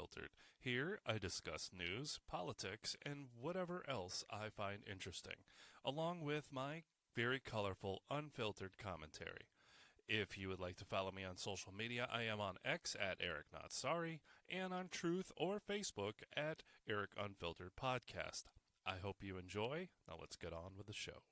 Unfiltered. Here I discuss news, politics, and whatever else I find interesting, along with my very colorful, unfiltered commentary. If you would like to follow me on social media, I am on X at Eric Not Sorry and on Truth or Facebook at Eric Unfiltered Podcast. I hope you enjoy. Now let's get on with the show.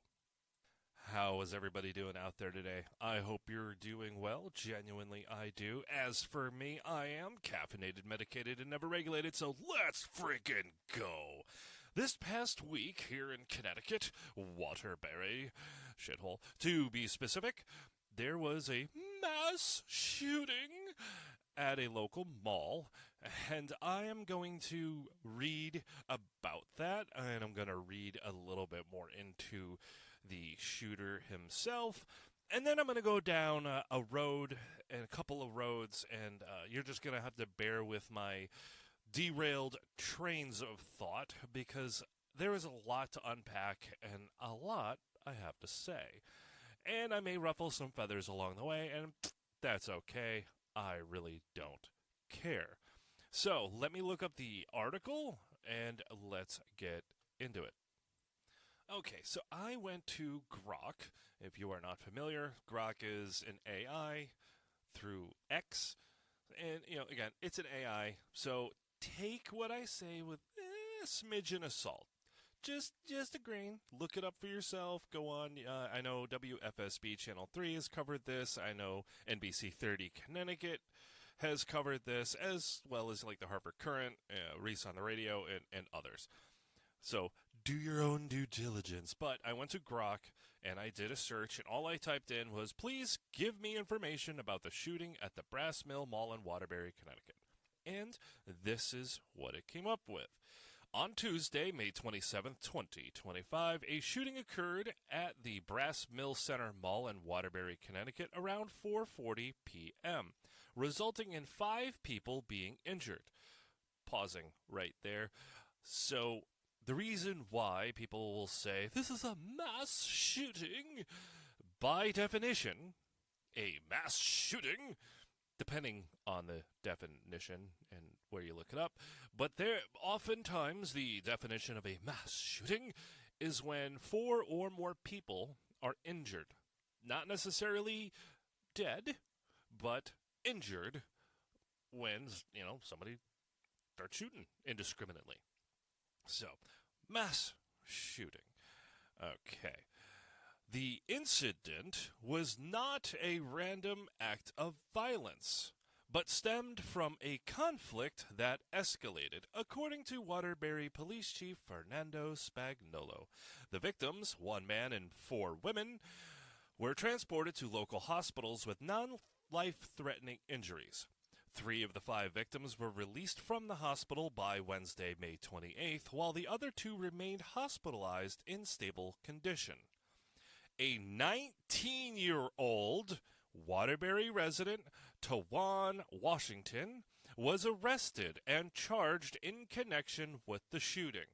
How is everybody doing out there today? I hope you're doing well. Genuinely, I do. As for me, I am caffeinated, medicated, and never regulated, so let's freaking go. This past week here in Connecticut, Waterbury, shithole, to be specific, there was a mass shooting at a local mall, and I am going to read about that, and I'm going to read a little bit more into the shooter himself, and then I'm going to go down a road and a couple of roads, and you're just going to have to bear with my derailed trains of thought, because there is a lot to unpack and a lot I have to say. And I may ruffle some feathers along the way, and that's okay. I really don't care. So, let me look up the article, and let's get into it. Okay, so I went to Grok. If you are not familiar, Grok is an AI through X. And, again, it's an AI, so take what I say with a smidgen of salt. Just a grain. Look it up for yourself. Go on. I know WFSB Channel 3 has covered this. I know NBC 30 Connecticut has covered this, as well as like the Harvard Current, Reese on the Radio, and others. So do your own due diligence. But I went to Grok, and I did a search, and all I typed in was, please give me information about the shooting at the Brass Mill Mall in Waterbury, Connecticut. And this is what it came up with. On Tuesday, May 27, 2025, a shooting occurred at the Brass Mill Center Mall in Waterbury, Connecticut around 4:40 p.m., resulting in 5 people being injured. Pausing right there. So, the reason why people will say, this is a mass shooting, by definition, a mass shooting, depending on the definition and where you look it up. But there, oftentimes, the definition of a mass shooting is when 4 or more people are injured. Not necessarily dead, but injured when, somebody starts shooting indiscriminately. So, mass shooting. Okay. The incident was not a random act of violence, but stemmed from a conflict that escalated, according to Waterbury Police Chief Fernando Spagnolo. The victims, 1 man and 4 women, were transported to local hospitals with non-life-threatening injuries. 3 of the 5 victims were released from the hospital by Wednesday, May 28th, while the other 2 remained hospitalized in stable condition. A 19-year-old Waterbury resident, Tawan Washington, was arrested and charged in connection with the shooting.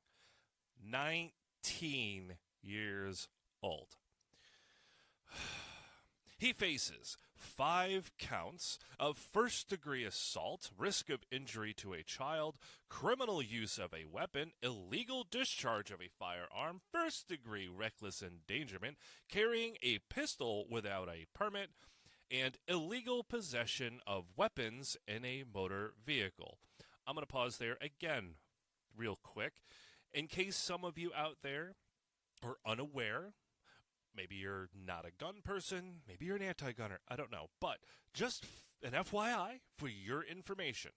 19 years old. He faces 5 counts of first-degree assault, risk of injury to a child, criminal use of a weapon, illegal discharge of a firearm, first-degree reckless endangerment, carrying a pistol without a permit, and illegal possession of weapons in a motor vehicle. I'm going to pause there again real quick. In case some of you out there are unaware, maybe you're not a gun person, maybe you're an anti-gunner, I don't know. But just an FYI for your information,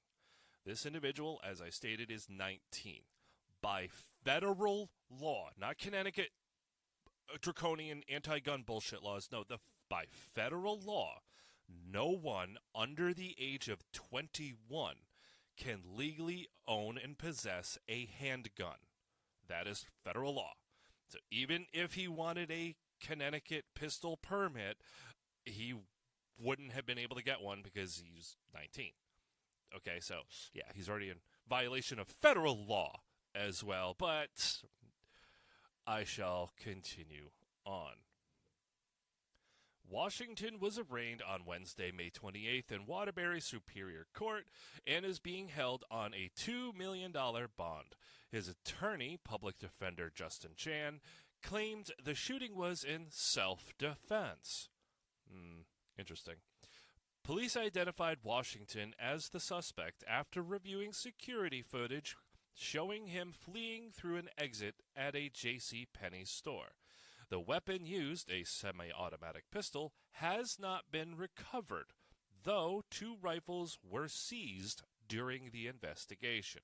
this individual, as I stated, is 19. By federal law, not Connecticut draconian anti-gun bullshit laws, no, by federal law, no one under the age of 21 can legally own and possess a handgun. That is federal law. So even if he wanted a Connecticut pistol permit, he wouldn't have been able to get one because he's 19. Okay, so yeah, he's already in violation of federal law as well, but I shall continue on. Washington was arraigned on Wednesday, May 28th in Waterbury Superior Court and is being held on a $2 million bond. His attorney, public defender Justin Chan, claimed the shooting was in self-defense. Interesting. Police identified Washington as the suspect after reviewing security footage showing him fleeing through an exit at a JCPenney store. The weapon used, a semi-automatic pistol, has not been recovered, though 2 rifles were seized during the investigation.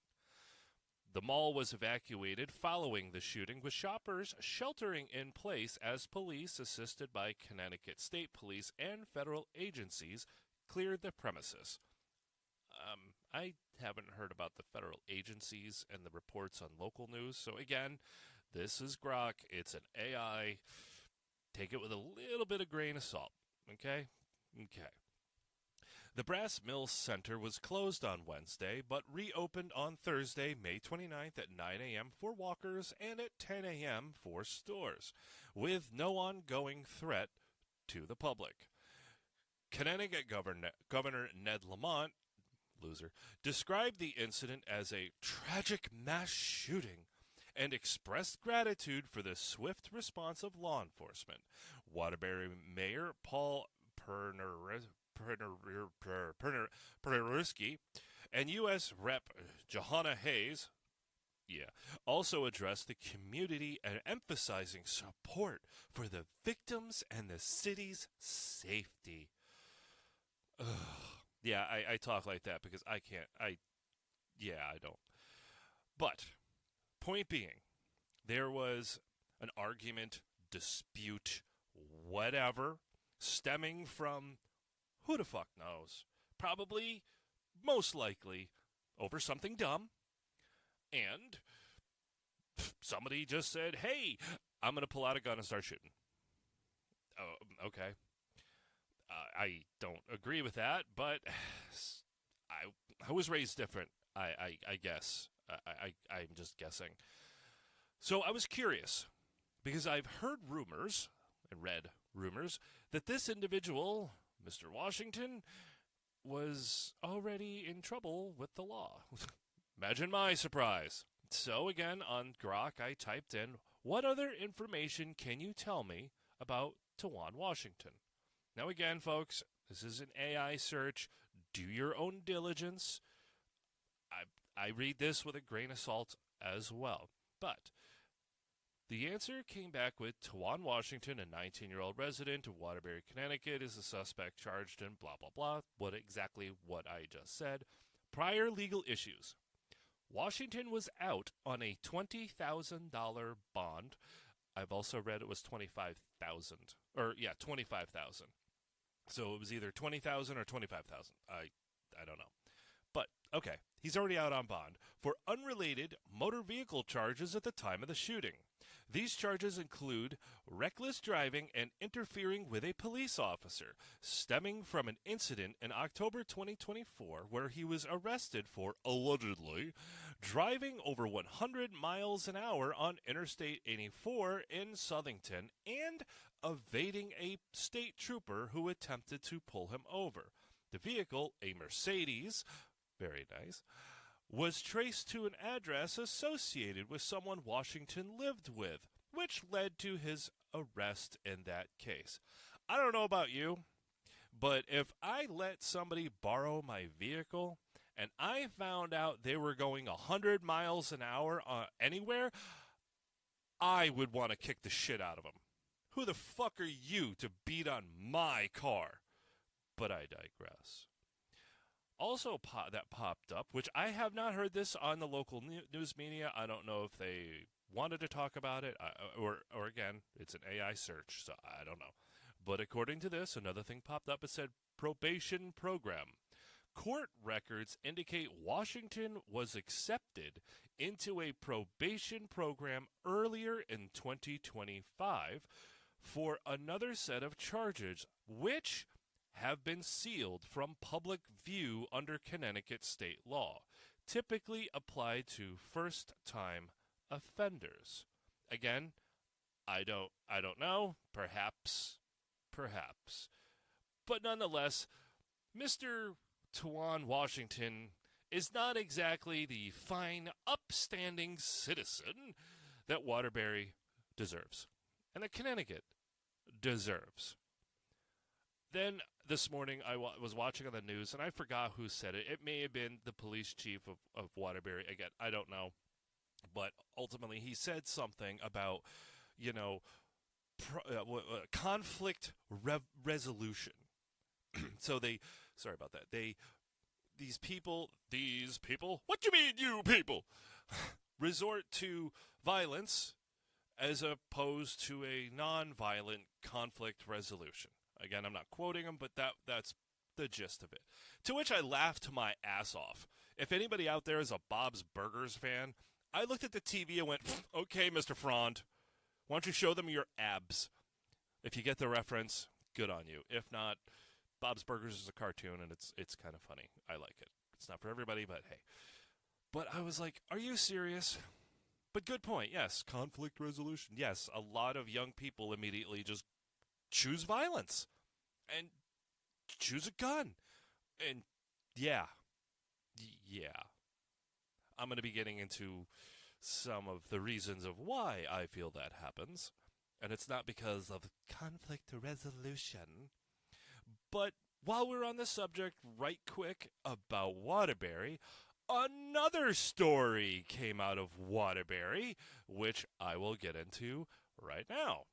The mall was evacuated following the shooting, with shoppers sheltering in place as police, assisted by Connecticut State Police and federal agencies, cleared the premises. I haven't heard about the federal agencies and the reports on local news, so again, this is Grok. It's an AI. Take it with a little bit of grain of salt, okay? Okay. The Brass Mills Center was closed on Wednesday, but reopened on Thursday, May 29th at 9 a.m. for walkers and at 10 a.m. for stores, with no ongoing threat to the public. Connecticut Governor Ned Lamont, loser, described the incident as a tragic mass shooting and expressed gratitude for the swift response of law enforcement. Waterbury Mayor Paul Perneruski and U.S. Rep. Johanna Hayes also addressed the community and emphasizing support for the victims and the city's safety. Yeah, I talk like that because I can't. I don't. But point being, there was an argument, dispute, whatever, stemming from who the fuck knows. Probably, most likely, over something dumb. And somebody just said, hey, I'm going to pull out a gun and start shooting. Oh, okay. I don't agree with that, but I was raised different, I guess. I'm just guessing. So I was curious, because I've heard rumors and read rumors that this individual, Mr. Washington, was already in trouble with the law. Imagine my surprise. So again, on Grok, I typed in, what other information can you tell me about Tawan Washington? Now again, folks, this is an AI search. Do your own diligence. I read this with a grain of salt as well. But the answer came back with Tawan Washington, a 19-year-old resident of Waterbury, Connecticut, is a suspect charged in blah, blah, blah. What I just said. Prior legal issues. Washington was out on a $20,000 bond. I've also read it was $25,000. $25,000. So it was either $20,000 or $25,000. I don't know. But, okay, he's already out on bond for unrelated motor vehicle charges at the time of the shooting. These charges include reckless driving and interfering with a police officer, stemming from an incident in October 2024 where he was arrested for, allegedly, driving over 100 miles an hour on Interstate 84 in Southington and evading a state trooper who attempted to pull him over. The vehicle, a Mercedes, very nice, was traced to an address associated with someone Washington lived with, which led to his arrest in that case. I don't know about you, but if I let somebody borrow my vehicle and I found out they were going 100 miles an hour anywhere, I would want to kick the shit out of them. Who the fuck are you to beat on my car? But I digress. Also that popped up, which I have not heard this on the local news media. I don't know if they wanted to talk about it, or again, it's an AI search, so I don't know. But according to this, another thing popped up. It said probation program. Court records indicate Washington was accepted into a probation program earlier in 2025 for another set of charges, which have been sealed from public view under Connecticut state law, typically applied to first-time offenders. Again, I don't know. Perhaps perhaps. But nonetheless, Mr. Tawan Washington is not exactly the fine, upstanding citizen that Waterbury deserves, and that Connecticut deserves. Then this morning I was watching on the news, and I forgot who said it. It may have been the police chief of Waterbury. Again, I don't know. But ultimately he said something about, you know, conflict resolution. So sorry about that. These people, what do you mean you people? Resort to violence as opposed to a non-violent conflict resolution. Again, I'm not quoting him, but that's the gist of it. To which I laughed my ass off. If anybody out there is a Bob's Burgers fan, I looked at the TV and went, okay, Mr. Frond, why don't you show them your abs? If you get the reference, good on you. If not, Bob's Burgers is a cartoon, and it's kind of funny. I like it. It's not for everybody, but hey. But I was like, are you serious? But good point. Yes, conflict resolution. Yes, a lot of young people immediately just choose violence and choose a gun. And yeah. I'm going to be getting into some of the reasons of why I feel that happens. And it's not because of conflict resolution. But while we're on the subject, right quick about Waterbury, another story came out of Waterbury, which I will get into right now.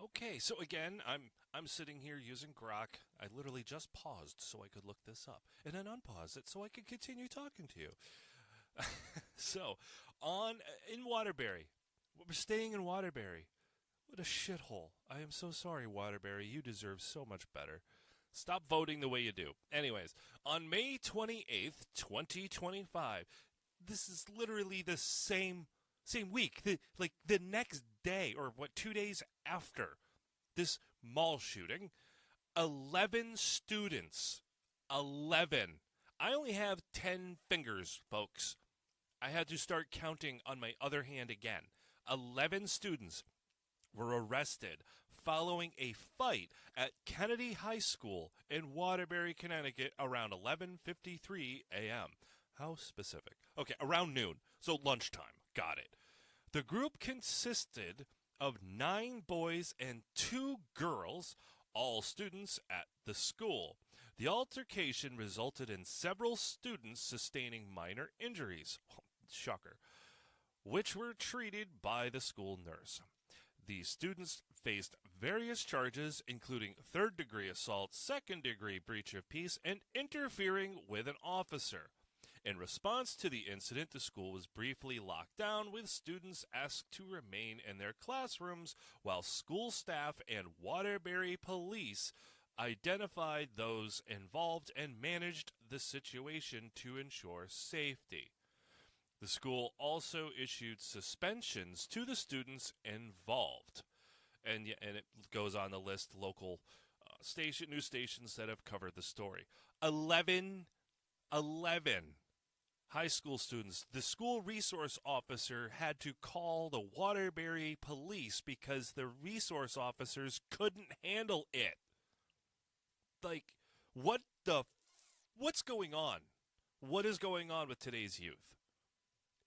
Okay, so again, I'm sitting here using Grok. I literally just paused so I could look this up, and then unpause it so I could continue talking to you. So, in Waterbury, we're staying in Waterbury. What a shithole. I am so sorry, Waterbury. You deserve so much better. Stop voting the way you do. Anyways, on May 28th, 2025, this is literally the same week, the next day, or 2 days after this mall shooting, 11 students. 11. I only have 10 fingers, folks. I had to start counting on my other hand again. 11 students were arrested following a fight at Kennedy High School in Waterbury, Connecticut around 11:53 a.m. How specific? Okay, around noon, so lunchtime. Got it. The group consisted of 9 boys and 2 girls, all students at the school. The altercation resulted in several students sustaining minor injuries, shocker, which were treated by the school nurse. The students faced various charges, including third-degree assault, second-degree breach of peace, and interfering with an officer. In response to the incident, the school was briefly locked down, with students asked to remain in their classrooms while school staff and Waterbury police identified those involved and managed the situation to ensure safety. The school also issued suspensions to the students involved. And it goes on to list local news stations that have covered the story. 11 high school students. The school resource officer had to call the Waterbury police because the resource officers couldn't handle it. Like, what's going on? What is going on with today's youth?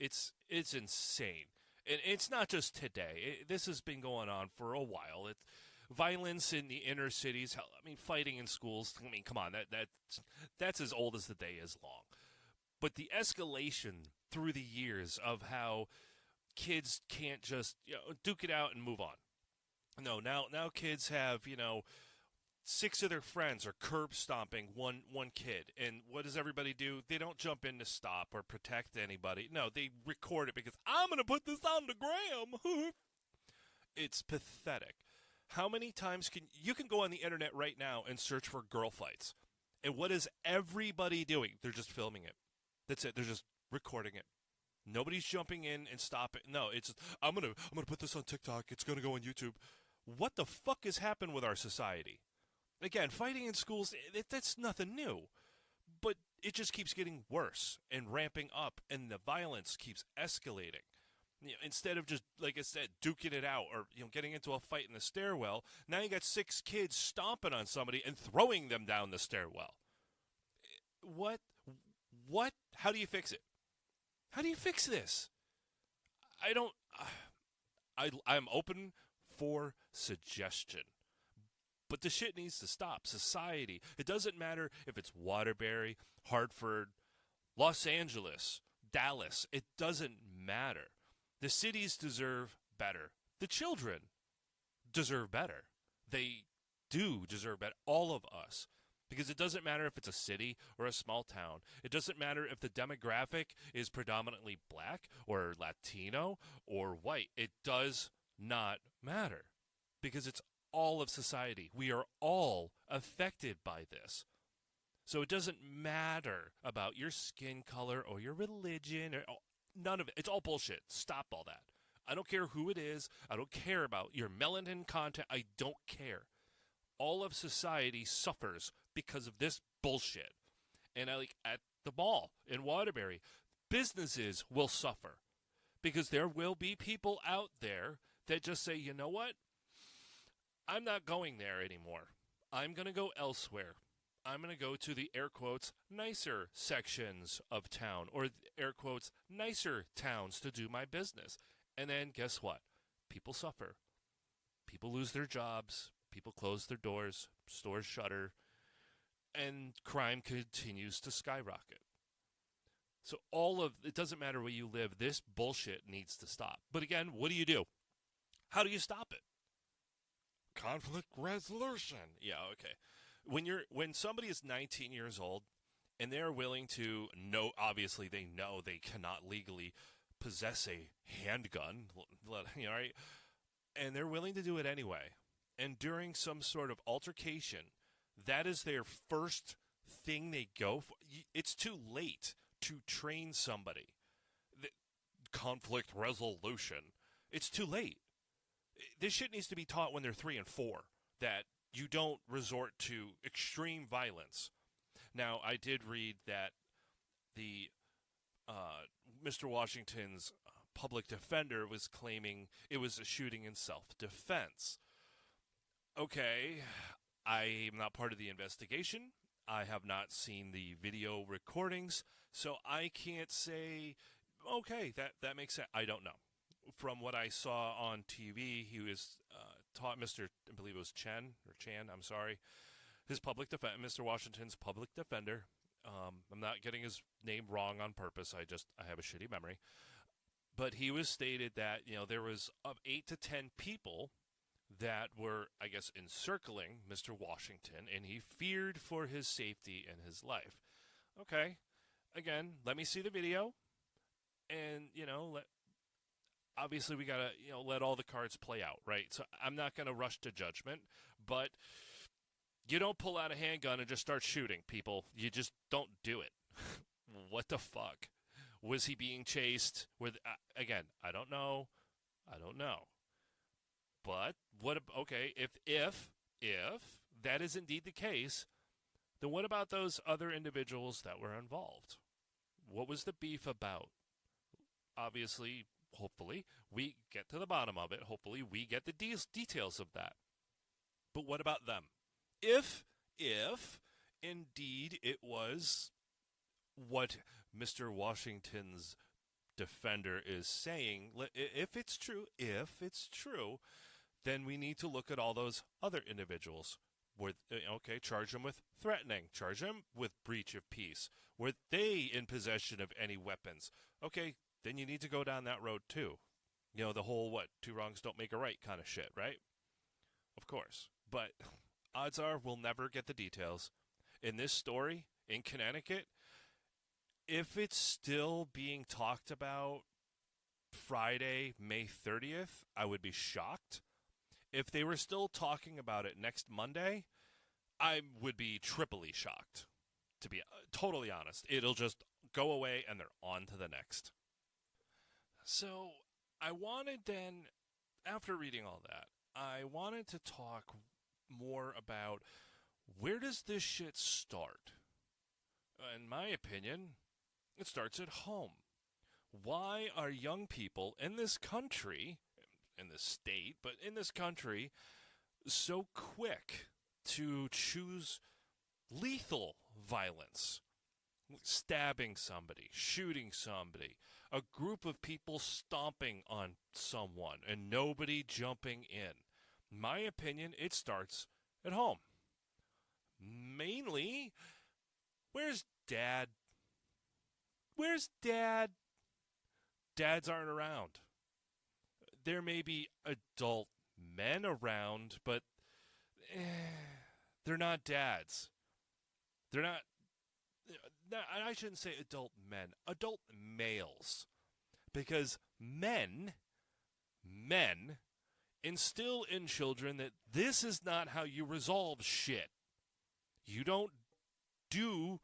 It's insane. And it's not just today. This has been going on for a while. It's violence in the inner cities. Fighting in schools. Come on. That's as old as the day is long. But the escalation through the years of how kids can't just duke it out and move on. No, now kids have 6 of their friends are curb stomping one kid. And what does everybody do? They don't jump in to stop or protect anybody. No, they record it because I'm going to put this on the gram. It's pathetic. How many times you can go on the internet right now and search for girl fights. And what is everybody doing? They're just filming it. That's it. They're just recording it. Nobody's jumping in and stopping. No, it's I'm gonna put this on TikTok. It's gonna go on YouTube. What the fuck has happened with our society? Again, fighting in schools, that's nothing new. But it just keeps getting worse and ramping up, and the violence keeps escalating. Instead of just, like I said, duking it out or getting into a fight in the stairwell, now you got 6 kids stomping on somebody and throwing them down the stairwell. What? What? How do you fix it? How do you fix this? I don't. I'm open for suggestion. But the shit needs to stop. Society. It doesn't matter if it's Waterbury, Hartford, Los Angeles, Dallas. It doesn't matter. The cities deserve better. The children deserve better. They do deserve better. All of us. Because it doesn't matter if it's a city or a small town. It doesn't matter if the demographic is predominantly black or Latino or white. It does not matter. Because it's all of society. We are all affected by this. So it doesn't matter about your skin color or your religion. Or none of it. It's all bullshit. Stop all that. I don't care who it is. I don't care about your melanin content. I don't care. All of society suffers because of this bullshit. And at the mall in Waterbury, businesses will suffer because there will be people out there that just say, you know what? I'm not going there anymore. I'm going to go elsewhere. I'm going to go to the air quotes nicer sections of town or air quotes nicer towns to do my business. And then guess what? People suffer. People lose their jobs. People close their doors, stores shutter, and crime continues to skyrocket. So it doesn't matter where you live, this bullshit needs to stop. But again, what do? How do you stop it? Conflict resolution. Yeah, okay. When somebody is 19 years old and they're willing to obviously they know they cannot legally possess a handgun, right? And they're willing to do it anyway. And during some sort of altercation, that is their first thing they go for. It's too late to train somebody. Conflict resolution. It's too late. This shit needs to be taught when they're 3 and 4, that you don't resort to extreme violence. Now, I did read that the Mr. Washington's public defender was claiming it was a shooting in self-defense. Okay, I am not part of the investigation. I have not seen the video recordings, so I can't say, okay, that makes sense. I don't know. From what I saw on TV, he was taught I believe it was Chan, I'm sorry, Mr. Washington's public defender. I'm not getting his name wrong on purpose. I have a shitty memory. But he was stated that, there was 8 to 10 people that were, I guess, encircling Mr. Washington, and he feared for his safety and his life. Okay, again, let me see the video, and, obviously we got to, let all the cards play out, right? So I'm not going to rush to judgment, but you don't pull out a handgun and just start shooting people. You just don't do it. What the fuck? Was he being chased? Again, I don't know. But if that is indeed the case, then what about those other individuals that were involved? What was the beef about? Obviously, hopefully, we get to the bottom of it. Hopefully, we get the details of that. But what about them? If indeed it was what Mr. Washington's defender is saying, if it's true, then we need to look at all those other individuals. Charge them with threatening. Charge them with breach of peace. Were they in possession of any weapons? Okay, then you need to go down that road too. The whole, two wrongs don't make a right kind of shit, right? Of course. But odds are we'll never get the details. In this story, in Connecticut, if it's still being talked about Friday, May 30th, I would be shocked. If they were still talking about it next Monday, I would be triply shocked, to be totally honest. It'll just go away and they're on to the next. So I wanted then, after reading all that, I wanted to talk more about where does this shit start? In my opinion, it starts at home. Why are young people in this country, in this state, but in this country, so quick to choose lethal violence? Stabbing somebody, shooting somebody, a group of people stomping on someone, and nobody jumping in. My opinion, it starts at home. Mainly, where's dad? Where's dad? Dads aren't around. There may be adult men around, but they're not dads. They're not. I shouldn't say adult men, adult males. Because men instill in children that this is not how you resolve shit. You don't do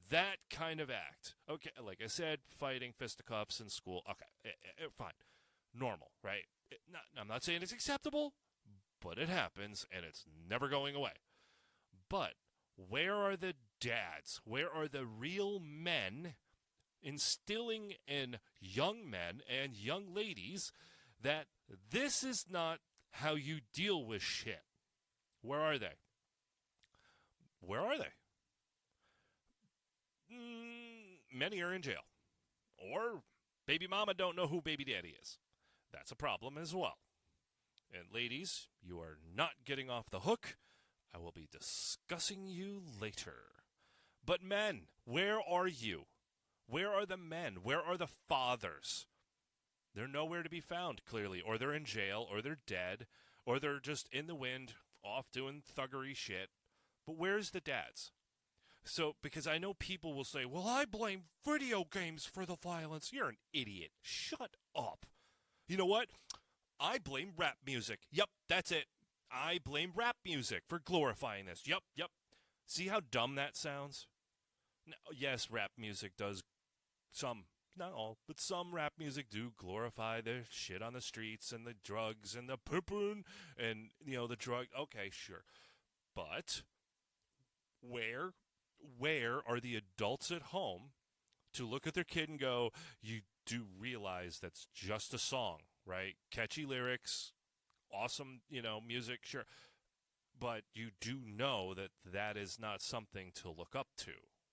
that kind of act. Okay, like I said, fighting, fisticuffs in school. Okay, fine. Normal, right? I'm not saying it's acceptable, but it happens, and it's never going away. But where are the dads? Where are the real men instilling in young men and young ladies that this is not how you deal with shit? Where are they? Where are they? Many are in jail. Or baby mama don't know who baby daddy is. That's a problem as well. And ladies, you are not getting off the hook. I will be discussing you later. But men, where are you? Where are the men? Where are the fathers? They're nowhere to be found, clearly. Or they're in jail, or they're dead, or they're just in the wind, off doing thuggery shit. But where's the dads? So, because I know people will say, well, I blame video games for the violence. You're an idiot. Shut up. You know what? I blame rap music. Yep, that's it. I blame rap music for glorifying this. Yep. See how dumb that sounds? Now, yes, rap music does some, not all, but some rap music do glorify the shit on the streets and the drugs and the pimpin' and, the drug. Okay, sure. But where are the adults at home to look at their kid and go, you do realize that's just a song, right? Catchy lyrics, awesome, music, sure. But you do know that is not something to look up to,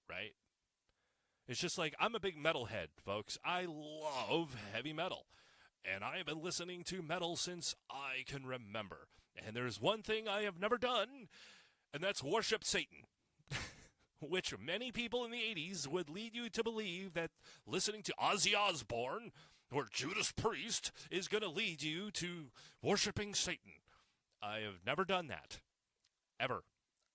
right? It's just like, I'm a big metalhead, folks. I love heavy metal. And I have been listening to metal since I can remember. And there's one thing I have never done, and that's worship Satan. Which many people in the 80s would lead you to believe that listening to Ozzy Osbourne or Judas Priest is going to lead you to worshiping Satan. I have never done that. Ever.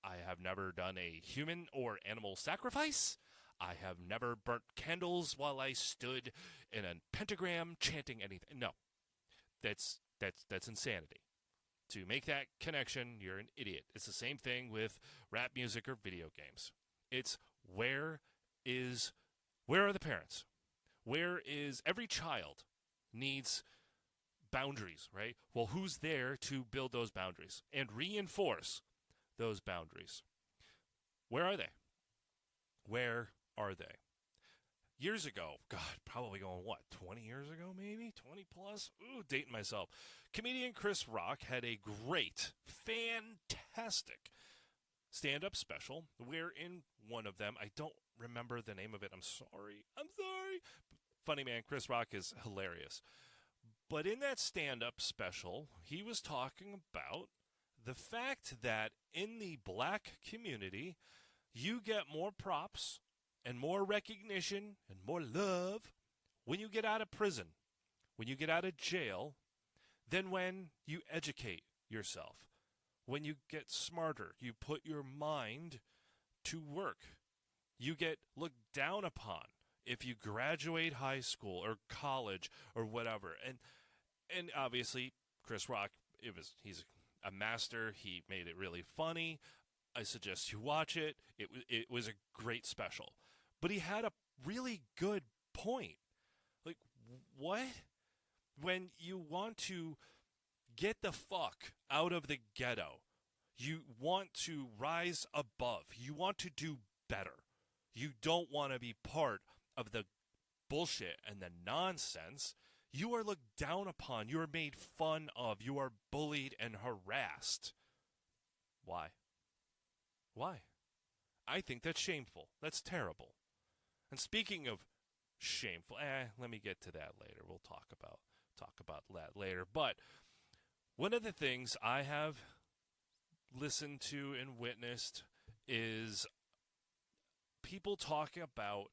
I have never done a human or animal sacrifice. I have never burnt candles while I stood in a pentagram chanting anything. No. That's insanity. To make that connection, you're an idiot. It's the same thing with rap music or video games. It's where are the parents? Where is every child needs boundaries, right? Well, who's there to build those boundaries and reinforce those boundaries? Where are they? Where are they? Years ago, God, probably going, 20 years ago maybe? 20 plus? Ooh, dating myself. Comedian Chris Rock had a great, fantastic stand-up special where in one of them, I don't remember the name of it, I'm sorry. Funny man, Chris Rock is hilarious. But in that stand-up special, he was talking about the fact that in the black community, you get more props and more recognition and more love when you get out of prison, when you get out of jail, than when you educate yourself. When you get smarter, you put your mind to work. You get looked down upon if you graduate high school or college or whatever. And obviously, Chris Rock, he's a master. He made it really funny. I suggest you watch it. It was a great special. But he had a really good point. Like, what? When you want to get the fuck out of the ghetto, you want to rise above. You want to do better. You don't want to be part of the bullshit and the nonsense, you are looked down upon. You are made fun of. You are bullied and harassed. Why? Why? I think that's shameful. That's terrible. And speaking of shameful, let me get to that later. We'll talk about that later. But one of the things I have listened to and witnessed is people talking about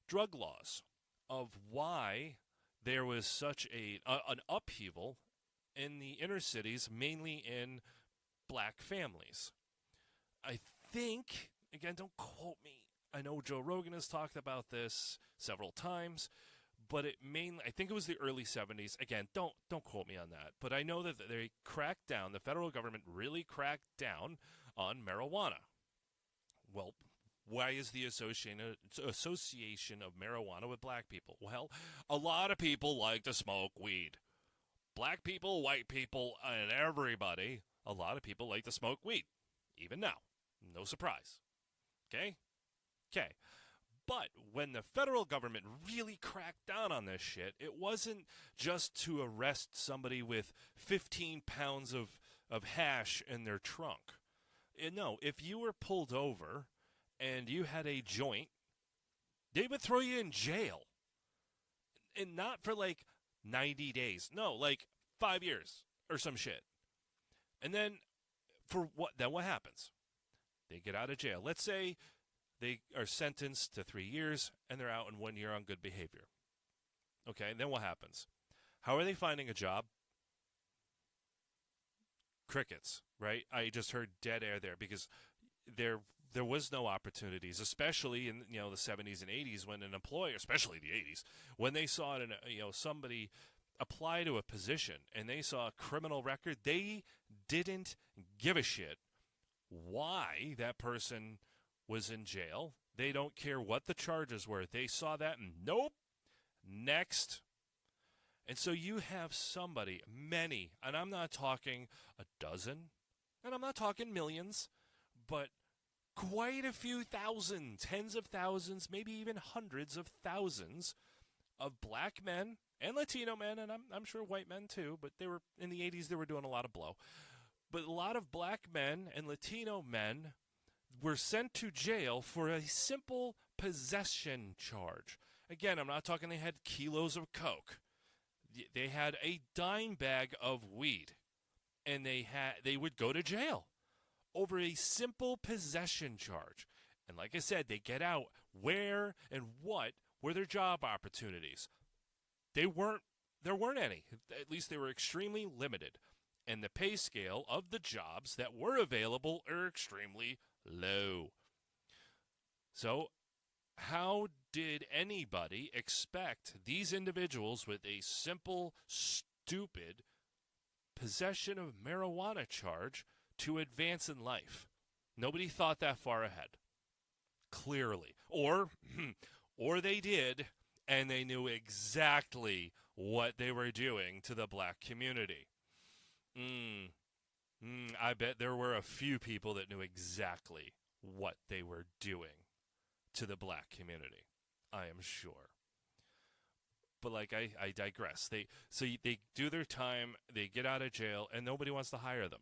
drug laws, of why there was such an upheaval in the inner cities, mainly in black families. I think, again, don't quote me, I know Joe Rogan has talked about this several times, but I think it was the early 70s. Again, don't quote me on that, but I know that they cracked down, the federal government really cracked down on marijuana. Well, why is the association of marijuana with black people? Well, a lot of people like to smoke weed. Black people, white people, and everybody, a lot of people like to smoke weed. Even now. No surprise. Okay? Okay. But when the federal government really cracked down on this shit, it wasn't just to arrest somebody with 15 pounds of hash in their trunk. No, if you were pulled over and you had a joint, they would throw you in jail. And not for like 90 days. No, like 5 years or some shit. And then what happens? They get out of jail. Let's say they are sentenced to 3 years and they're out in 1 year on good behavior. Okay, and then what happens? How are they finding a job? Crickets, right? I just heard dead air there because there was no opportunities, especially in the 70s and 80s when an employer, especially the 80s, when they saw somebody apply to a position and they saw a criminal record, they didn't give a shit why that person was in jail. They don't care what the charges were. They saw that and nope, next. And so you have many, and I'm not talking a dozen, and I'm not talking millions, but quite a few thousand, tens of thousands, maybe even hundreds of thousands of black men and Latino men, and I'm sure white men too, but they were in the 80s, they were doing a lot of blow. But a lot of black men and Latino men were sent to jail for a simple possession charge. Again, I'm not talking they had kilos of coke. They had a dime bag of weed, and they would go to jail over a simple possession charge. And like I said, they get out. Where and what were their job opportunities? There weren't any. At least they were extremely limited. And the pay scale of the jobs that were available are extremely low. So how did anybody expect these individuals with a simple, stupid possession of marijuana charge to advance in life? Nobody thought that far ahead. Clearly. Or they did, and they knew exactly what they were doing to the black community. I bet there were a few people that knew exactly what they were doing to the black community. I am sure. But I digress. They do their time, they get out of jail, and nobody wants to hire them.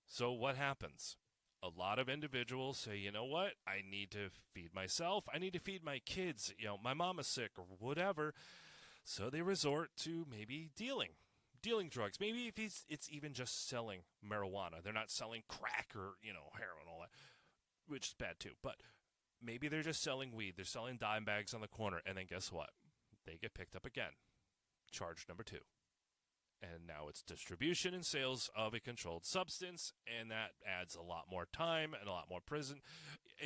So what happens? A lot of individuals say, you know what? I need to feed myself. I need to feed my kids. My mom is sick or whatever. So they resort to maybe dealing drugs. Maybe if it's even just selling marijuana. They're not selling crack or, heroin, all that, which is bad too. But maybe they're just selling weed. They're selling dime bags on the corner. And then guess what? They get picked up again. Charge number 2. And now it's distribution and sales of a controlled substance. And that adds a lot more time and a lot more prison.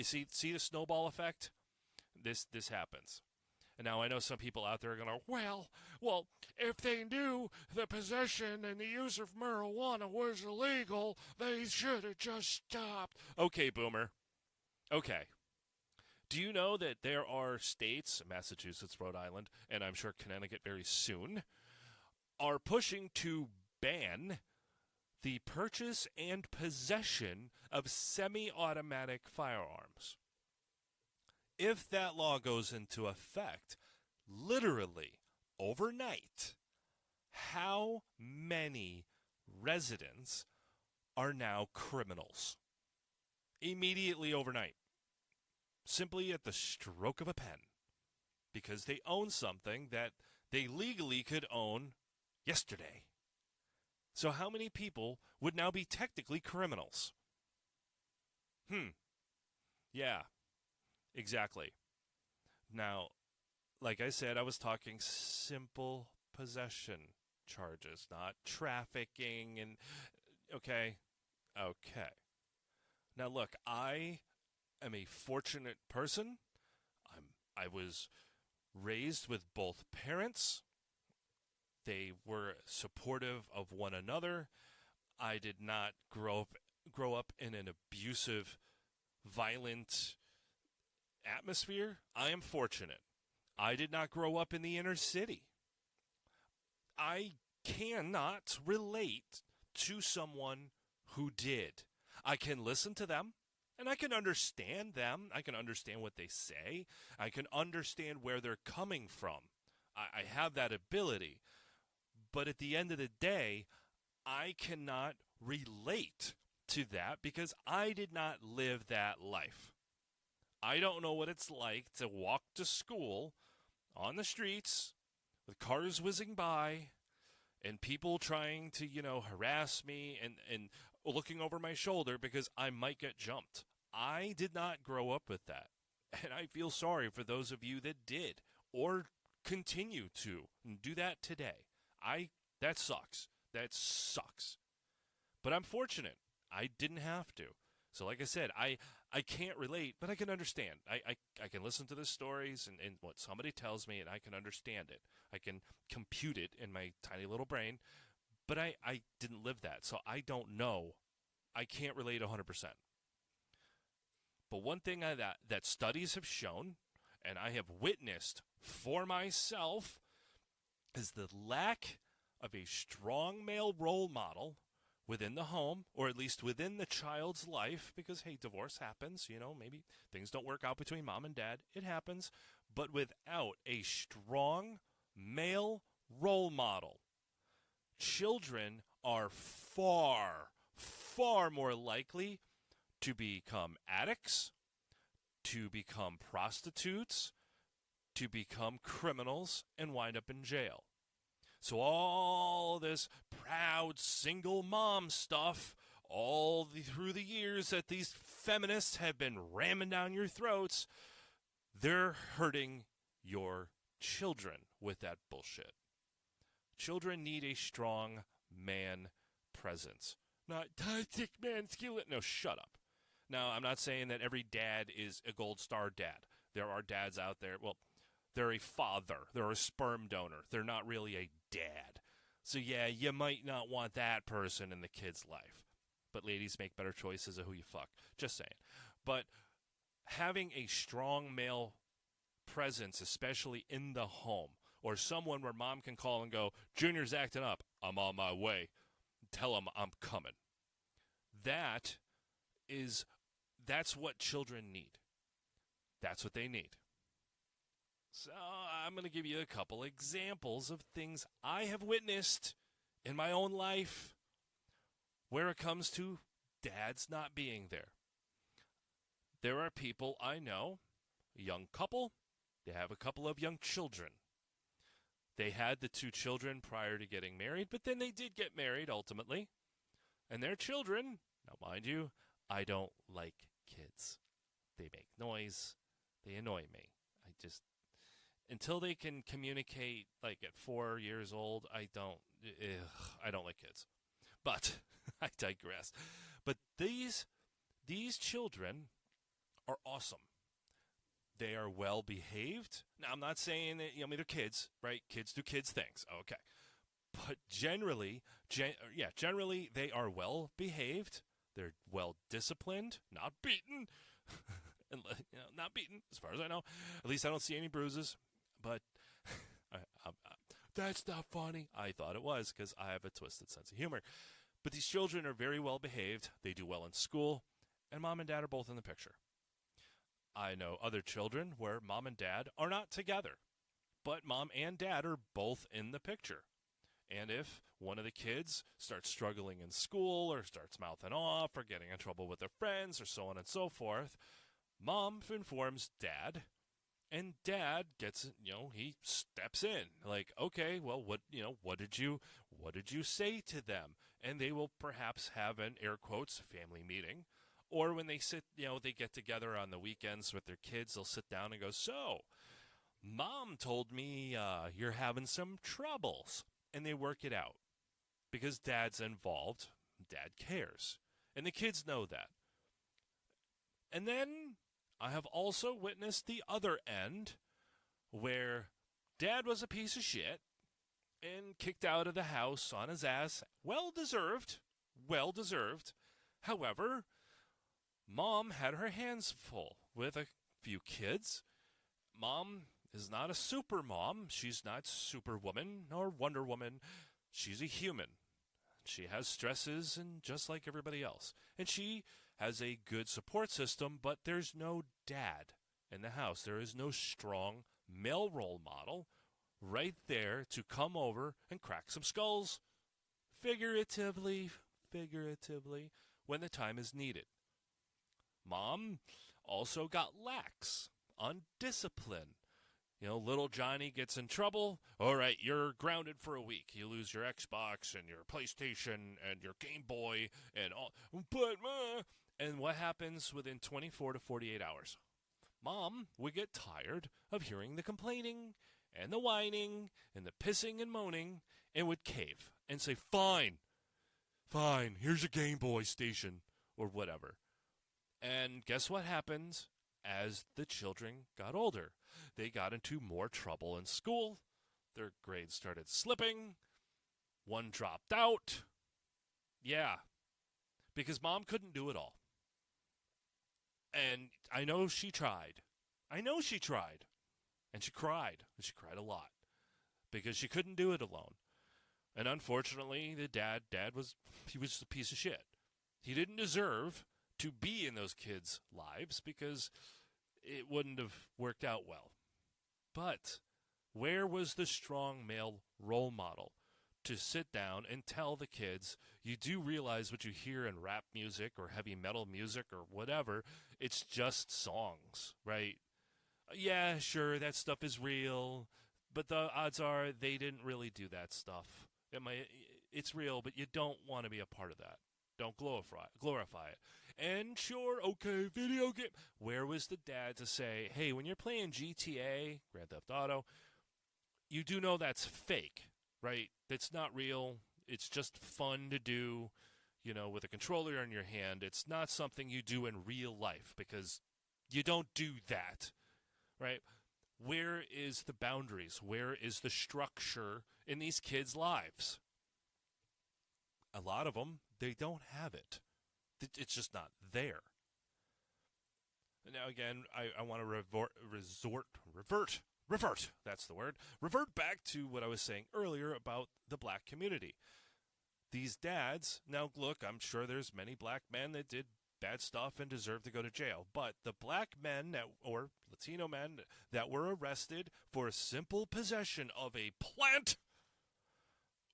See the snowball effect? This happens. And now I know some people out there are going to, well, if they knew the possession and the use of marijuana was illegal, they should have just stopped. Okay, boomer. Okay. Do you know that there are states, Massachusetts, Rhode Island, and I'm sure Connecticut very soon, are pushing to ban the purchase and possession of semi-automatic firearms? If that law goes into effect, literally overnight, how many residents are now criminals? Immediately overnight. Simply at the stroke of a pen. Because they own something that they legally could own yesterday. So how many people would now be technically criminals? Yeah, exactly. Now, like I said, I was talking simple possession charges, not trafficking and okay. Okay. Now look, I am a fortunate person. I was raised with both parents. They were supportive of one another. I did not grow up in an abusive, violent atmosphere. I am fortunate. I did not grow up in the inner city. I cannot relate to someone who did. I can listen to them and I can understand them. I can understand what they say. I can understand where they're coming from. I have that ability. But at the end of the day, I cannot relate to that because I did not live that life. I don't know what it's like to walk to school on the streets with cars whizzing by and people trying to, harass me and looking over my shoulder because I might get jumped. I did not grow up with that. And I feel sorry for those of you that did or continue to do that today. That sucks. That sucks. But I'm fortunate. I didn't have to. So like I said, I can't relate, but I can understand. I can listen to the stories and what somebody tells me, and I can understand it. I can compute it in my tiny little brain, but I didn't live that, so I don't know. I can't relate 100%. But one thing that studies have shown, and I have witnessed for myself, is the lack of a strong male role model within the home, or at least within the child's life, because, hey, divorce happens, maybe things don't work out between mom and dad. It happens. But without a strong male role model, children are far, far more likely to become addicts, to become prostitutes, to become criminals, and wind up in jail. So all this proud single mom stuff through the years that these feminists have been ramming down your throats, they're hurting your children with that bullshit. Children need a strong man presence. Not toxic masculine. No, shut up. Now, I'm not saying that every dad is a gold star dad. There are dads out there, they're a father. They're a sperm donor. They're not really a dad. So, yeah, you might not want that person in the kid's life. But ladies, make better choices of who you fuck. Just saying. But having a strong male presence, especially in the home, or someone where mom can call and go, Junior's acting up. I'm on my way. Tell him I'm coming. That's what children need. That's what they need. So I'm going to give you a couple examples of things I have witnessed in my own life where it comes to dads not being there. There are people I know, a young couple, they have a couple of young children. They had the 2 children prior to getting married, but then they did get married ultimately. And their children, now mind you, I don't like kids. They make noise. They annoy me. Until they can communicate, like at 4 years old, I don't like kids. But I digress. But these children are awesome. They are well behaved. Now, I'm not saying that, they're kids, right? Kids do kids things. Okay. But generally, they are well behaved. They're well disciplined, not beaten. Not beaten, as far as I know. At least I don't see any bruises. But that's not funny. I thought it was because I have a twisted sense of humor. But these children are very well behaved. They do well in school. And mom and dad are both in the picture. I know other children where mom and dad are not together. but mom and dad are both in the picture. And if one of the kids starts struggling in school or starts mouthing off or getting in trouble with their friends or so on and so forth, mom informs dad, and dad gets, he steps in like, okay, well, what did you say to them? And they will perhaps have an air quotes family meeting, or when they sit, they get together on the weekends with their kids, they'll sit down and go, so mom told me you're having some troubles, and they work it out because dad's involved, dad cares, and the kids know that. And then I have also witnessed the other end where dad was a piece of shit and kicked out of the house on his ass. Well deserved. Well deserved. However, mom had her hands full with a few kids. Mom is not a super mom. She's not Superwoman nor Wonder Woman. She's a human. She has stresses and just like everybody else. And she has a good support system, but there's no dad in the house. There is no strong male role model right there to come over and crack some skulls, figuratively, when the time is needed. Mom also got lax on discipline. Little Johnny gets in trouble. All right, you're grounded for a week. You lose your Xbox and your PlayStation and your Game Boy and all. And what happens within 24 to 48 hours? Mom would get tired of hearing the complaining and the whining and the pissing and moaning and would cave and say, fine, here's your Game Boy station or whatever. And guess what happened as the children got older? They got into more trouble in school. Their grades started slipping. One dropped out. Yeah, because mom couldn't do it all. And I know she tried. And she cried. And she cried a lot because she couldn't do it alone. And unfortunately, the dad was just a piece of shit. He didn't deserve to be in those kids' lives because it wouldn't have worked out well. But where was the strong male role model to sit down and tell the kids, you do realize what you hear in rap music or heavy metal music or whatever, it's just songs, right? Yeah, sure, that stuff is real, but the odds are they didn't really do that stuff. It's real, but you don't want to be a part of that. Don't glorify it. And sure, okay, video game. Where was the dad to say, hey, when you're playing GTA, Grand Theft Auto, you do know that's fake, right? That's not real. It's just fun to do, with a controller in your hand. It's not something you do in real life because you don't do that, right? Where is the boundaries? Where is the structure in these kids' lives? A lot of them, they don't have it. It's just not there. Now, again, I want to revert, that's the word, revert back to what I was saying earlier about the black community. These dads, now look, I'm sure there's many black men that did bad stuff and deserve to go to jail, but the black men or Latino men that were arrested for simple possession of a plant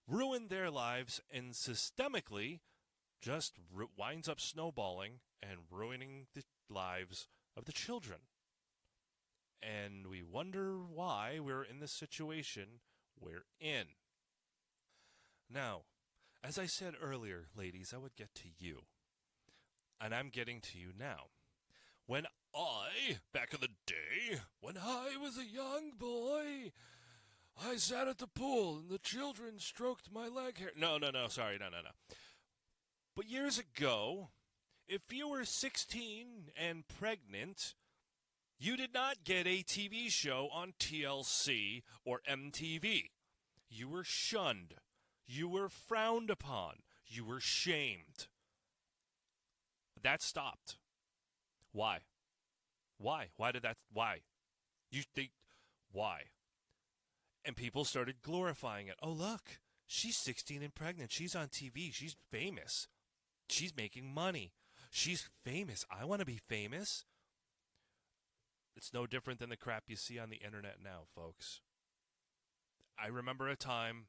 ruined their lives and systemically just winds up snowballing and ruining the lives of the children. And we wonder why we're in the situation we're in. Now, as I said earlier, ladies, I would get to you. And I'm getting to you now. Back in the day, when I was a young boy, I sat at the pool and the children stroked my leg hair. No, sorry, no. But years ago, if you were 16 and pregnant, you did not get a TV show on TLC or MTV. You were shunned. You were frowned upon. You were shamed. That stopped. Why? Why? Why? You think, why? And people started glorifying it. Oh, look, she's 16 and pregnant. She's on TV. She's famous. She's making money. She's famous. I want to be famous. It's no different than the crap you see on the internet now, folks. I remember a time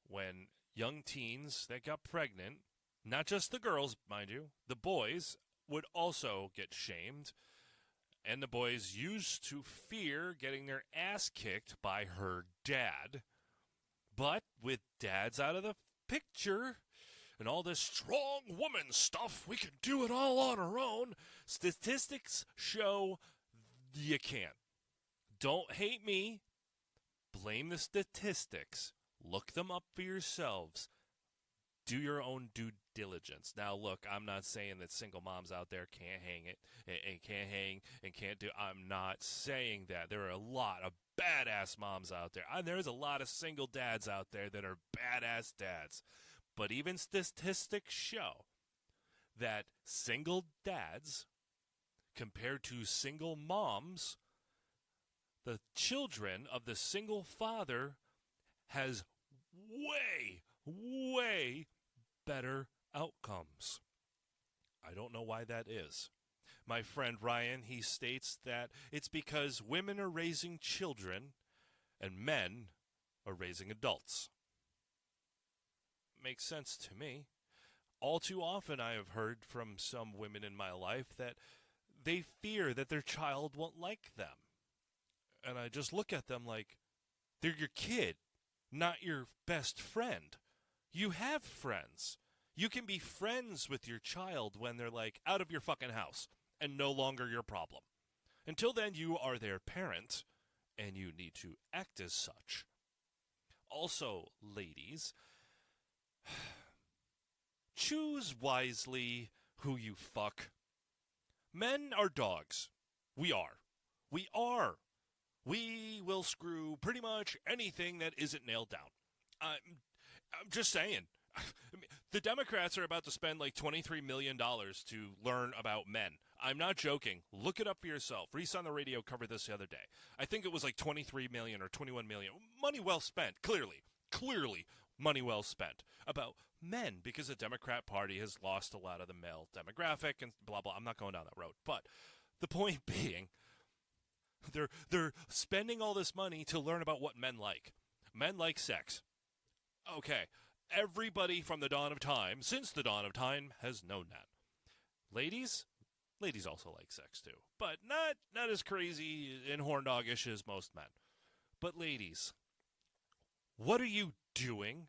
when young teens that got pregnant, not just the girls, mind you, the boys would also get shamed. And the boys used to fear getting their ass kicked by her dad. But with dads out of the picture and all this strong woman stuff, we can do it all on our own. Statistics show you can't. Don't hate me. Blame the statistics. Look them up for yourselves. Do your own due diligence. Now, look, I'm not saying that single moms out there can't hang it and can't hang and can't do. I'm not saying that. There are a lot of badass moms out there. And there's a lot of single dads out there that are badass dads. But even statistics show that single dads compared to single moms, the children of the single father has way better outcomes. I don't know why that is. My friend Ryan, he states that it's because women are raising children and men are raising adults. Makes sense to me. All too often I have heard from some women in my life that they fear that their child won't like them. And I just look at them like, they're your kid, not your best friend. You have friends. You can be friends with your child when they're like out of your fucking house and no longer your problem. Until then, you are their parent and you need to act as such. Also, ladies, choose wisely who you fuck. Men are dogs. We are. We are. We will screw pretty much anything that isn't nailed down. I'm just saying. The Democrats are about to spend like $23 million to learn about men. I'm not joking. Look it up for yourself. Reese on the radio covered this the other day. I think it was like $23 million or $21 million. Money well spent, clearly. Clearly, money well spent. About men, because the Democrat Party has lost a lot of the male demographic and blah, blah. I'm not going down that road. But the point being, they're spending all this money to learn about what men like. Men like sex. Okay. Everybody from the dawn of time, since the dawn of time, has known that. Ladies also like sex too, but not as crazy and horn-doggish as most men. But ladies, what are you doing,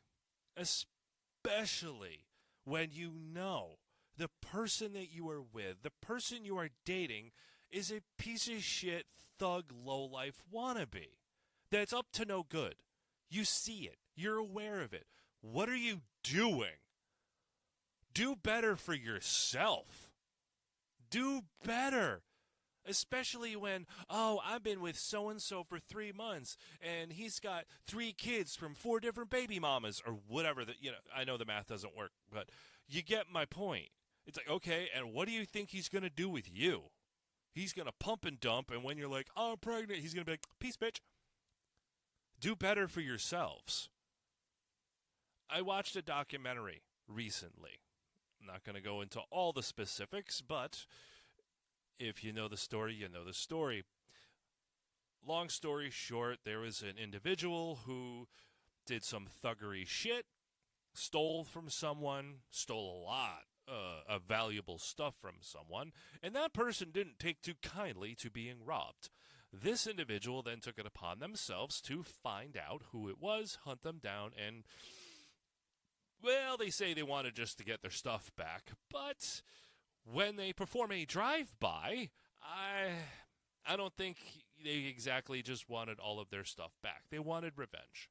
especially when you know the person that you are with, the person you are dating, is a piece of shit, thug, lowlife wannabe that's up to no good? You see it. You're aware of it. What are you doing? Do better for yourself. Do better. Especially when, I've been with so-and-so for 3 months, and he's got 3 kids from 4 different baby mamas, or whatever. I know the math doesn't work, but you get my point. It's like, okay, and what do you think he's going to do with you? He's going to pump and dump, and when you're like, I'm pregnant, he's going to be like, peace, bitch. Do better for yourselves. I watched a documentary recently. I'm not going to go into all the specifics, but if you know the story, you know the story. Long story short, there was an individual who did some thuggery shit, stole from someone, stole a lot of valuable stuff from someone, and that person didn't take too kindly to being robbed. This individual then took it upon themselves to find out who it was, hunt them down, and well, they say they wanted just to get their stuff back, but when they perform a drive-by, I don't think they exactly just wanted all of their stuff back. They wanted revenge.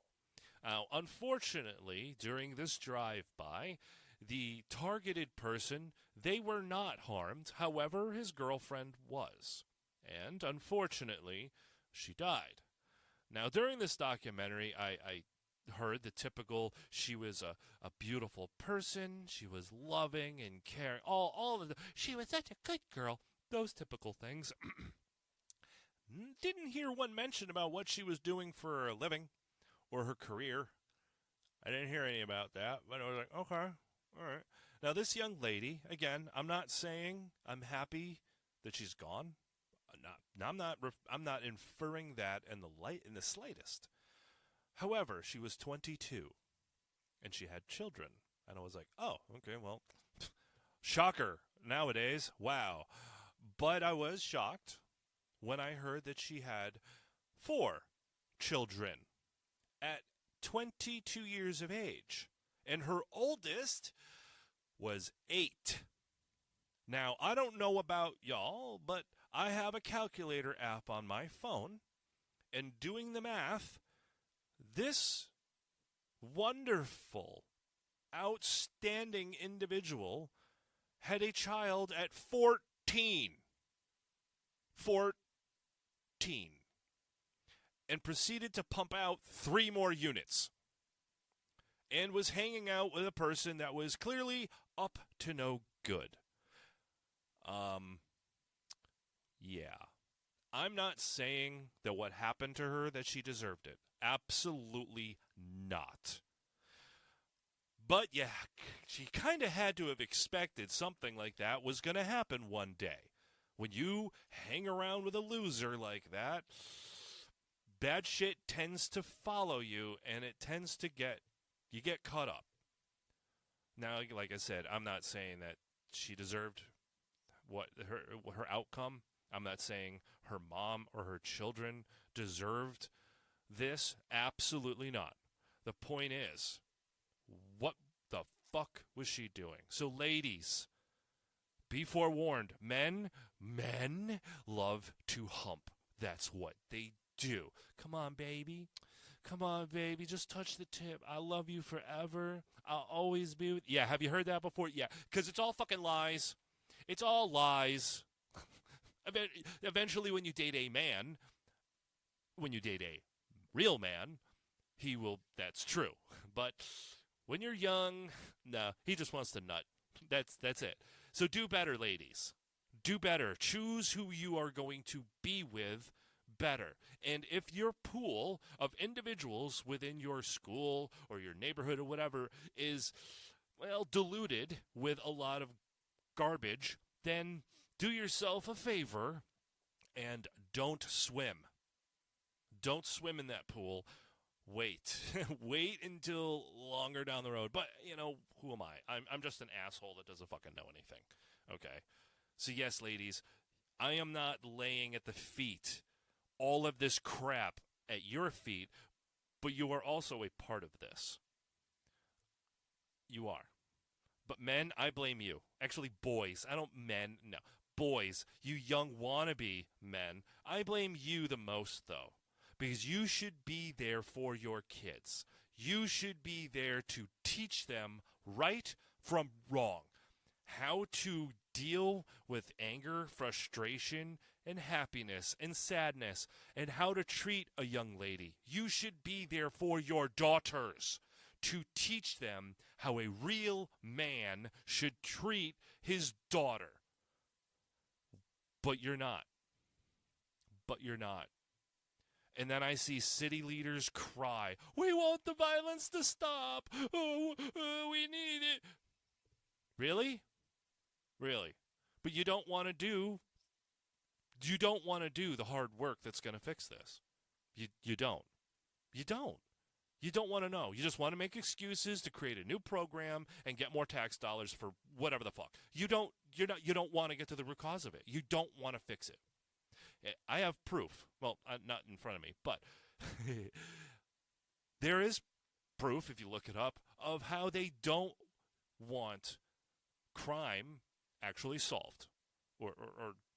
Now, unfortunately, during this drive-by, the targeted person, they were not harmed. However, his girlfriend was. And, unfortunately, she died. Now, during this documentary, I heard the typical, she was a beautiful person, she was loving and caring, all of the, she was such a good girl, those typical things. Didn't hear one mention about what she was doing for a living or her career. I didn't hear any about that, but I was like, okay, all right. Now, this young lady, again, I'm not saying I'm happy that she's gone. I'm not inferring that in the slightest. However, she was 22 and she had children. And I was like, oh, okay, well, shocker nowadays. Wow. But I was shocked when I heard that she had 4 children at 22 years of age. And her oldest was 8. Now, I don't know about y'all, but I have a calculator app on my phone. And doing the math, this wonderful, outstanding individual had a child at 14. 14. And proceeded to pump out 3 more units. And was hanging out with a person that was clearly up to no good. Yeah. I'm not saying that what happened to her, that she deserved it. Absolutely not. But yeah, she kind of had to have expected something like that was going to happen one day. When you hang around with a loser like that, bad shit tends to follow you, and it tends to you get caught up. Now, like I said, I'm not saying that she deserved what her outcome. I'm not saying her mom or her children deserved this. Absolutely not. The point is, what the fuck was she doing? So, ladies, be forewarned. Men love to hump. That's what they do. Come on, baby. Come on, baby. Just touch the tip. I love you forever. I'll always be with you. Yeah, have you heard that before? Yeah, because it's all fucking lies. It's all lies. Eventually, when you date a man, when you date a real man, he will, that's true. But when you're young, no, he just wants to nut. That's it. So do better, ladies. Do better. Choose who you are going to be with better. And if your pool of individuals within your school or your neighborhood or whatever is, well, diluted with a lot of garbage, then do yourself a favor and don't swim. Don't swim in that pool. Wait. Wait until longer down the road. But, who am I? I'm just an asshole that doesn't fucking know anything. Okay? So, yes, ladies, I am not laying at the feet all of this crap at your feet, but you are also a part of this. You are. But men, I blame you. Actually, boys. No. Boys, you young wannabe men, I blame you the most, though. Because you should be there for your kids. You should be there to teach them right from wrong. How to deal with anger, frustration, and happiness and sadness, and how to treat a young lady. You should be there for your daughters to teach them how a real man should treat his daughter. But you're not. And then I see city leaders cry, "We want the violence to stop. Oh, we need it." Really? But you don't want to do the hard work that's going to fix this. You don't. You don't want to know. You just want to make excuses to create a new program and get more tax dollars for whatever the fuck. You don't want to get to the root cause of it. You don't want to fix it. I have proof. Well, not in front of me, but there is proof, if you look it up, of how they don't want crime actually solved or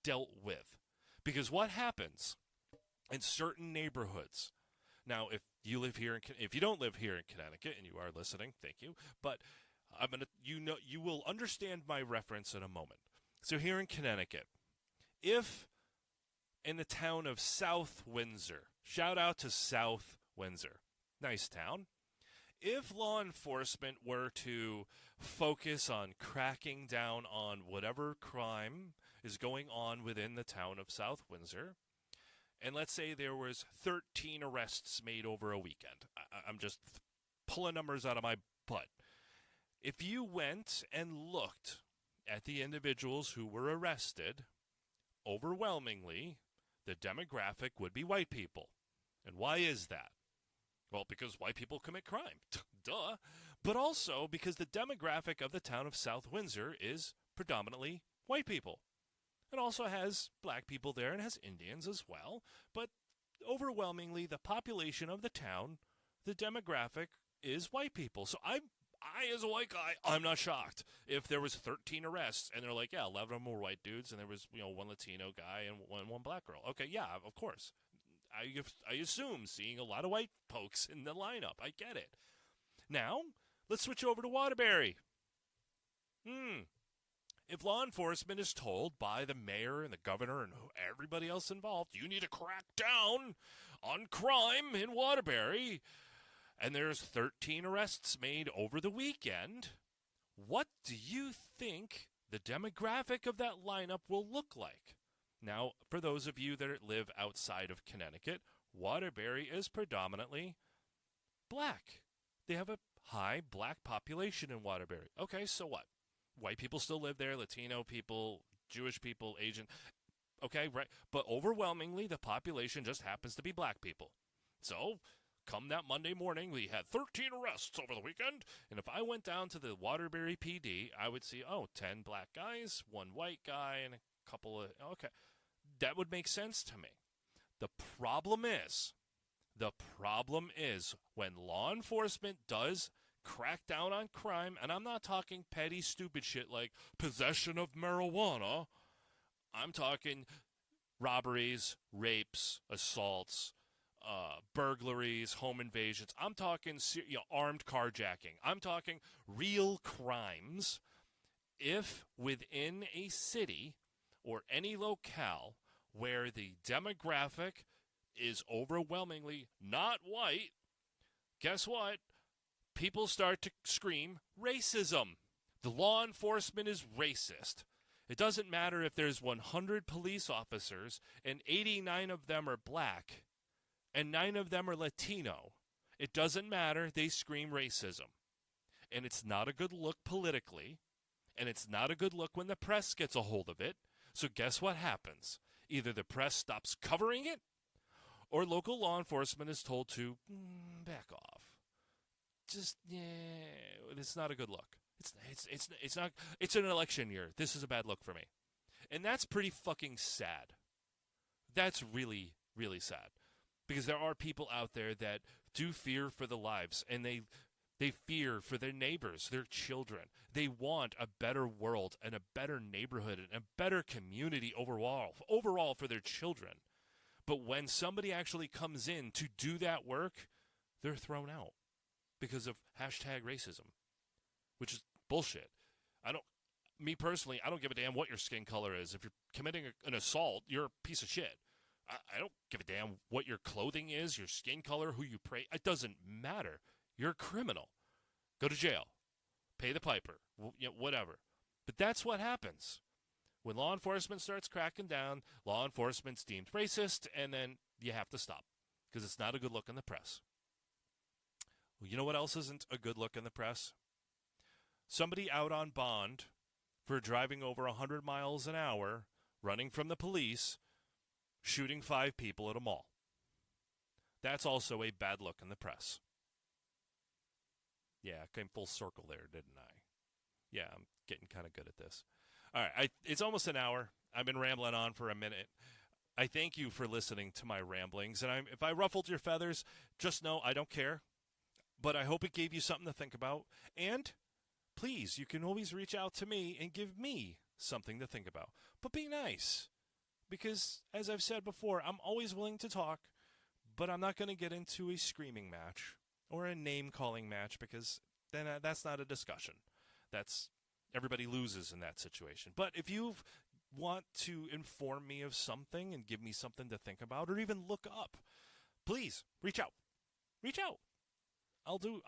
dealt with. Because what happens in certain neighborhoods, now if you don't live here in Connecticut and you are listening, thank you, but you will understand my reference in a moment. So here in Connecticut, if in the town of South Windsor, shout out to South Windsor, nice town, if law enforcement were to focus on cracking down on whatever crime is going on within the town of South Windsor, and let's say there was 13 arrests made over a weekend. I'm just pulling numbers out of my butt. If you went and looked at the individuals who were arrested, overwhelmingly, the demographic would be white people. And why is that? Well, because white people commit crime. Duh. But also because the demographic of the town of South Windsor is predominantly white people. It also has black people there and has Indians as well. But overwhelmingly, the population of the town, the demographic is white people. So I as a white guy, I'm not shocked if there was 13 arrests and they're like, yeah, 11 of them were white dudes and there was, one Latino guy and one black girl. Okay, yeah, of course. I assume seeing a lot of white folks in the lineup. I get it. Now, let's switch over to Waterbury. If law enforcement is told by the mayor and the governor and everybody else involved, you need to crack down on crime in Waterbury, and there's 13 arrests made over the weekend, what do you think the demographic of that lineup will look like? Now, for those of you that live outside of Connecticut, Waterbury is predominantly black. They have a high black population in Waterbury. Okay, so what? White people still live there, Latino people, Jewish people, Asian. Okay, right. But overwhelmingly, the population just happens to be black people. So, come that Monday morning, we had 13 arrests over the weekend. And if I went down to the Waterbury PD, I would see, 10 black guys, 1 white guy, and a couple of, okay. That would make sense to me. The problem is when law enforcement does crack down on crime, and I'm not talking petty, stupid shit like possession of marijuana. I'm talking robberies, rapes, assaults, burglaries, home invasions. I'm talking armed carjacking. I'm talking real crimes. If within a city or any locale where the demographic is overwhelmingly not white, guess what? People start to scream racism. The law enforcement is racist. It doesn't matter if there's 100 police officers and 89 of them are black and 9 of them are Latino. It doesn't matter. They scream racism. And it's not a good look politically, and it's not a good look when the press gets a hold of it. So guess what happens? Either the press stops covering it or local law enforcement is told to back off. It's not a good look. It's not. It's an election year. This is a bad look for me, and that's pretty fucking sad. That's really, really sad, because there are people out there that do fear for their lives, and they fear for their neighbors, their children. They want a better world and a better neighborhood and a better community overall for their children. But when somebody actually comes in to do that work, they're thrown out because of #racism, which is bullshit. Me personally, I don't give a damn what your skin color is. If you're committing an assault, you're a piece of shit. I don't give a damn what your clothing is, your skin color, who you pray. It doesn't matter. You're a criminal. Go to jail. Pay the piper. Whatever. But that's what happens. When law enforcement starts cracking down, law enforcement's deemed racist, and then you have to stop because it's not a good look in the press. Well, you know what else isn't a good look in the press? Somebody out on bond for driving over 100 miles an hour, running from the police, shooting 5 people at a mall. That's also a bad look in the press. Yeah, I came full circle there, didn't I? Yeah, I'm getting kind of good at this. All right, it's almost an hour. I've been rambling on for a minute. I thank you for listening to my ramblings. And if I ruffled your feathers, just know I don't care. But I hope it gave you something to think about. And please, you can always reach out to me and give me something to think about. But be nice. Because, as I've said before, I'm always willing to talk. But I'm not going to get into a screaming match or a name-calling match, because then that's not a discussion. Everybody loses in that situation. But if you want to inform me of something and give me something to think about or even look up, please reach out. Reach out. I'll do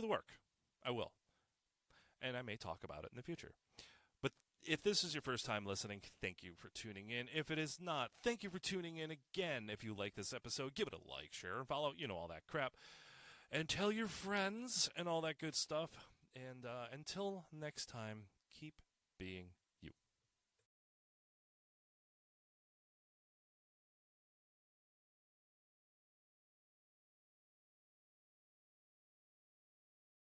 the work. I will. And I may talk about it in the future. But if this is your first time listening, thank you for tuning in. If it is not, thank you for tuning in again. If you like this episode, give it a like, share, and follow, all that crap. And tell your friends and all that good stuff. And until next time, keep being